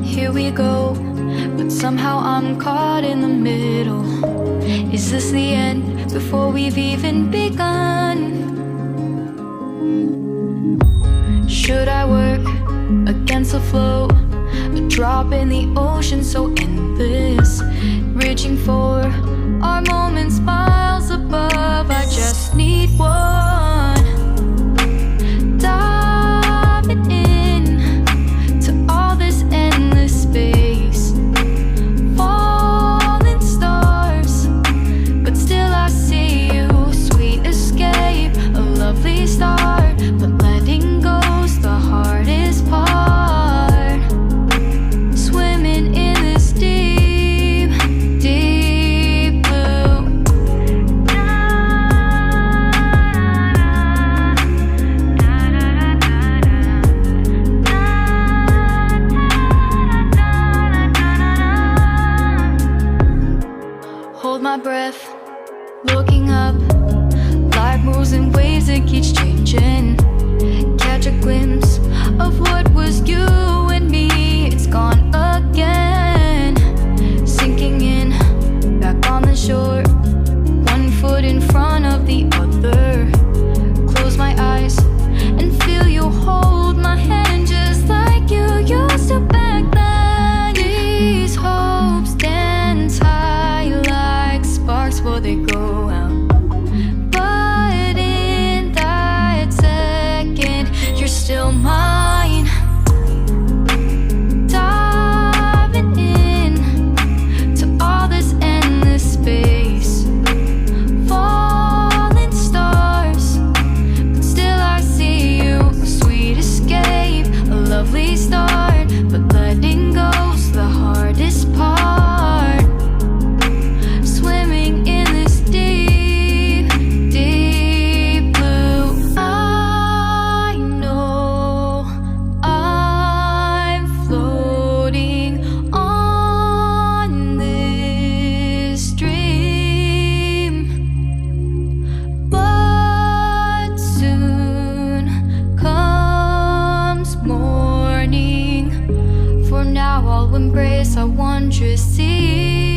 here we go, but somehow I'm caught in the middle. Is this the end before we've even begun? Should I work against the flow? A drop in the ocean so endless, reaching for our moments miles above. I just need one, diving in to all this endless space, falling stars, but still I see you. Sweet escape, a lovely start, but letting go's the hardest part. Swimming in this deep, deep blue. Hold my breath, looking up. Life moves in waves that keeps changing. Catch a glimpse of what was you and me. It's gone again, sinking in, back on the shore. One foot in front of the other. Close my eyes and feel you hold my hand just like you used to back then. These hopes dance high like sparks before they go out. But in that second, you're still mine. Diving in to all this endless space, falling stars, but still I see you. A sweet escape, a lovely start, but letting go's the hardest part. Swimming in this deep, deep blue. I know I'm floating on this dream, but soon comes morning. For now I'll embrace our wondrous sea.